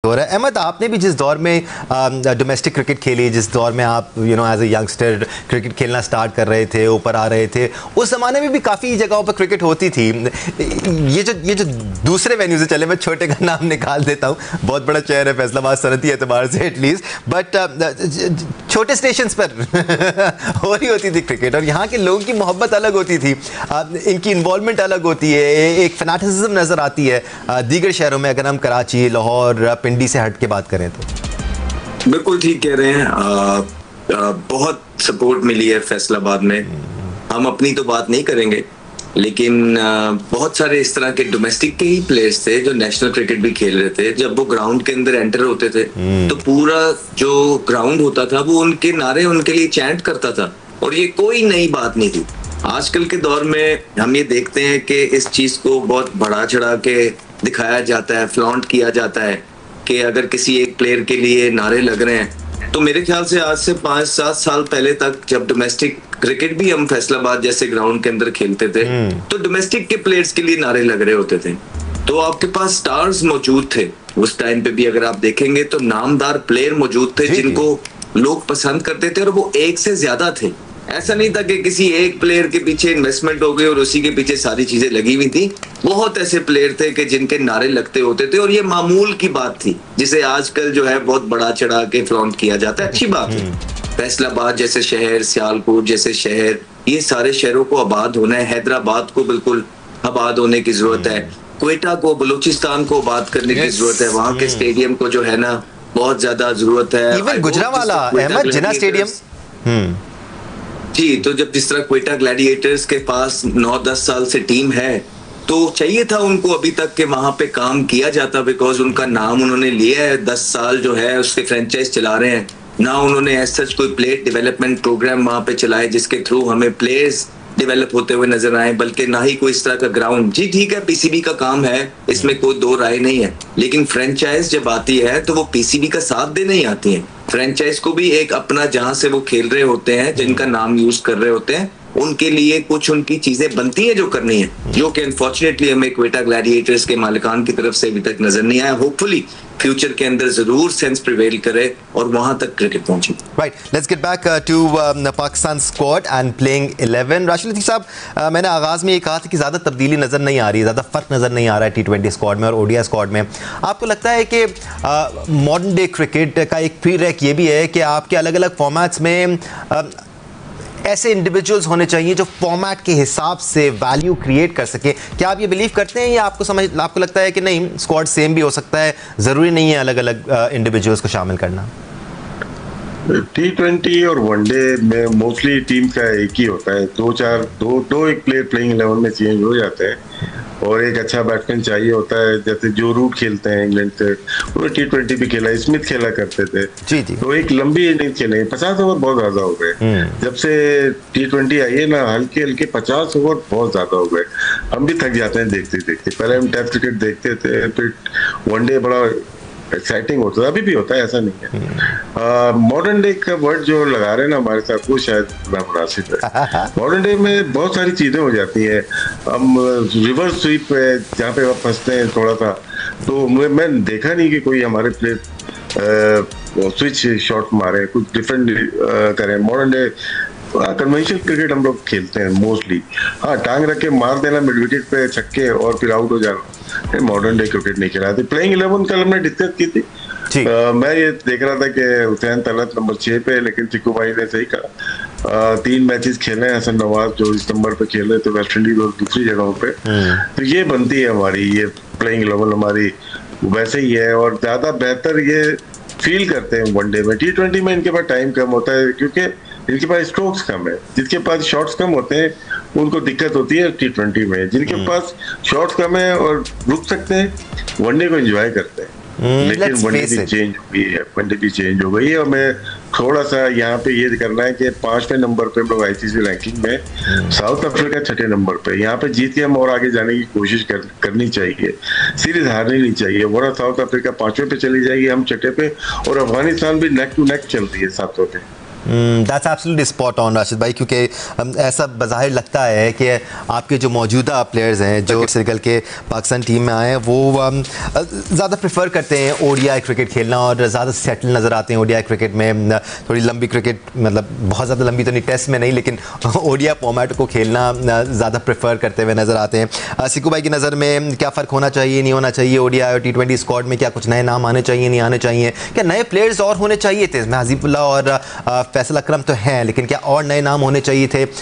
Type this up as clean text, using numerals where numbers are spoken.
हो रहा है। अहमद, आपने भी जिस दौर में डोमेस्टिक क्रिकेट खेली, जिस दौर में आप एज ए यंगस्टर क्रिकेट खेलना स्टार्ट कर रहे थे, ऊपर आ रहे थे, उस ज़माने में भी काफ़ी जगहों पर क्रिकेट होती थी। ये जो दूसरे वेन्यू से चले, मैं छोटे का नाम निकाल देता हूँ, बहुत बड़ा शहर है फैसलाबाद सनती एतबार से एटलीस्ट, बट छोटे स्टेशन पर हो रही होती थी क्रिकेट, और यहाँ के लोगों की मोहब्बत अलग होती थी, इनकी इन्वॉल्वमेंट अलग होती है, एक फैनाटिज्म नज़र आती है दीगर शहरों में। अगर हम कराची, लाहौर, पिंडी से हट के बात करें तो बिल्कुल ठीक कह रहे हैं। बहुत सपोर्ट मिली है फैसलाबाद में। हम अपनी तो बात नहीं करेंगे, लेकिन बहुत सारे इस तरह के डोमेस्टिक के ही प्लेयर्स थे जो नेशनल क्रिकेट भी खेल रहे थे। जब वो ग्राउंड के अंदर एंटर होते थे तो पूरा जो ग्राउंड होता था वो उनके नारे उनके लिए चैंट करता था, और ये कोई नई बात नहीं थी। आजकल के दौर में हम ये देखते हैं कि इस चीज को बहुत बढ़ा चढ़ा के दिखाया जाता है, फ्लॉन्ट किया जाता है कि अगर किसी एक प्लेयर के लिए नारे लग रहे हैं, तो मेरे ख्याल से आज से 5-7 साल पहले तक जब डोमेस्टिक क्रिकेट भी हम फैसलाबाद जैसे ग्राउंड के अंदर खेलते थे तो डोमेस्टिक के प्लेयर्स के लिए नारे लग रहे होते थे। तो आपके पास स्टार्स मौजूद थे उस टाइम पे भी, अगर आप देखेंगे तो नामदार प्लेयर मौजूद थे जिनको लोग पसंद करते थे, और वो एक से ज्यादा थे। ऐसा नहीं था कि किसी एक प्लेयर के पीछे इन्वेस्टमेंट हो गई और उसी के पीछे सारी चीजें लगी हुई थी। बहुत ऐसे प्लेयर थे कि जिनके नारे लगते होते थे, और ये मामूल की बात थी, जिसे आजकल जो है बहुत बड़ा चढ़ा के फ्लॉन्ट किया जाता है। अच्छी बात है, फैसलाबाद जैसे शहर, सियालकोट जैसे शहर, ये सारे शहरों को आबाद होना है। हैदराबाद को बिल्कुल आबाद होने की जरूरत है। क्वेटा को, बलूचिस्तान को आबाद करने की जरूरत है। वहाँ के स्टेडियम को जो है ना बहुत ज्यादा जरूरत है। गुजरावाला, अहमद, जिन्ना स्टेडियम, जी, तो जब जिस तरह क्वेटा ग्लैडिएटर्स के पास 9-10 साल से टीम है, तो चाहिए था उनको अभी तक के वहां पे काम किया जाता, बिकॉज उनका नाम उन्होंने लिया है, 10 साल जो है उसके फ्रेंचाइज चला रहे हैं ना। उन्होंने एज सच कोई प्लेयर डेवलपमेंट प्रोग्राम वहां पे चलाए जिसके थ्रू हमें प्लेयर्स डेवलप होते हुए नजर आए, बल्कि ना ही कोई इस तरह का ग्राउंड। जी ठीक है, पीसीबी का काम है, इसमें कोई दो राय नहीं है, लेकिन फ्रेंचाइज जब आती है तो वो पीसीबी का साथ देने ही आती है। फ्रेंचाइज को भी एक अपना, जहां से वो खेल रहे होते हैं, जिनका नाम यूज कर रहे होते हैं, उनके लिए कुछ उनकी चीजें बनती हैं जो करनी है, जो कि अनफॉर्चुनेटली हमें क्वेटा ग्लैडिएटर्स के मालिकान की तरफ से अभी तक नजर नहीं आया। होपफुली फ्यूचर के अंदर जरूर सेंस प्रिवेल करे और वहां तक क्रिकेट पहुंचे। Right, let's get back to Pakistan squad and playing 11। Rashid Latif साहब, मैंने आगाज़ में ये कहा था कि ज़्यादा तब्दीली नज़र नहीं आ रही, ज़्यादा फ़र्क नज़र नहीं आ रहा है T20 स्क्वाड में और ODI स्क्वाड में। आपको लगता है कि मॉडर्न डे क्रिकेट का एक प्रीरेक ये भी है कि आपके अलग अलग फॉर्मेट्स में ऐसे इंडिविजुअल्स होने चाहिए जो फॉर्मेट के हिसाब से वैल्यू क्रिएट कर सके? क्या आप ये बिलीव करते हैं, या आपको लगता है कि नहीं, स्क्वाड सेम भी हो सकता है, ज़रूरी नहीं है अलग अलग इंडिविजुअल्स को शामिल करना? T20 और वनडे में मोस्टली टीम का एक ही होता है, दो एक प्लेयर प्लेइंग 11 में चेंज हो जाते हैं, और एक अच्छा बैट्समैन चाहिए होता है। जैसे जो रूट खेलते हैं इंग्लैंड से, उन्होंने T20 भी खेला, स्मिथ खेला करते थे। जी जी। तो एक लंबी इनिंग खेले, 50 ओवर बहुत ज्यादा हो गए। जब से T20 आई है ना, हल्के हल्के 50 ओवर बहुत ज्यादा हो गए। हम भी थक जाते हैं देखते देखते। पहले हम टेस्ट क्रिकेट देखते थे, फिर वनडे बड़ा एक्साइटिंग होता है, अभी भी होता है, ऐसा नहीं है। मॉडर्न डे का वर्ड जो लगा रहे हैं ना हमारे साथ, वो शायद नामुनासिब है। मॉडर्न डे में बहुत सारी चीजें हो जाती है। हम रिवर्स स्वीप है जहाँ पे आप फंसते हैं थोड़ा सा, तो मैं देखा नहीं कि कोई हमारे प्लेयर स्विच शॉट मारे, कुछ डिफरेंट करें। मॉडर्न डे कन्वेंशनल क्रिकेट हम लोग खेलते हैं मोस्टली। हाँ, टांग रख के मार देना मिड विकेट पे छक्के और फिर आउट हो जाना, मॉडर्न डे क्रिकेट नहीं खेला। प्लेइंग 11 कल हमने डिस्कस की थी। मैं ये देख रहा था कि हुसैन तलत नंबर 6 पे, लेकिन चिक्कू भाई ने सही कहा, 3 मैचेस खेले हैं हसन नवाज जो इस नंबर पे खेल रहे थे वेस्ट इंडीज और दूसरी जगहों पे। तो ये बनती है हमारी, ये प्लेइंग 11 हमारी वैसे ही है, और ज्यादा बेहतर ये फील करते हैं वनडे में। T20 में इनके पास टाइम कम होता है, क्योंकि इनके पास स्ट्रोक्स कम है। जिसके पास शॉट्स कम होते हैं उनको दिक्कत होती है T20 में। जिनके पास शॉट्स कम है और रुक सकते हैं, वनडे को एंजॉय करते हैं। लेकिन वनडे भी चेंज हो गई है, वनडे भी चेंज हो गई है। और मैं थोड़ा सा यहाँ पे ये करना है कि 5वें नंबर पे हम लोग ICC रैंकिंग में, साउथ अफ्रीका 6ठे नंबर पे। यहाँ पे जीत के हम और आगे जाने की कोशिश करनी चाहिए, सीरीज हारनी नहीं चाहिए, वरना साउथ अफ्रीका 5वें पे चली जाएगी, हम 6ठे पे, और अफगानिस्तान भी नेक टू नेक चल रही है 7वें पे। That's absolutely spot on Rashid भाई, क्योंकि ऐसा बज़ाहिर लगता है कि आपके जो मौजूदा प्लेयर्स हैं जो निकल के पाकिस्तान टीम में आए हैं वो ज़्यादा प्रेफर करते हैं ओडीआई क्रिकेट खेलना और ज़्यादा सेटल नज़र आते हैं ओडीआई क्रिकेट में। थोड़ी लंबी क्रिकेट, मतलब बहुत ज़्यादा लंबी तो नहीं, टेस्ट में नहीं, लेकिन ओडीआई फॉर्मेट को खेलना ज़्यादा प्रेफर करते हुए नज़र आते हैं। सिकू भाई की नज़र में क्या फ़र्क होना चाहिए, नहीं होना चाहिए ओडीआई और T20 स्क्वाड में? क्या कुछ नए नाम आने चाहिए, नहीं आने चाहिए? क्या नए प्लेयर्स और होने चाहिए थे? हज़ीबुल्लाह और फैसल अकरम तो हैं, लेकिन क्या और नए नाम होने चाहिए थे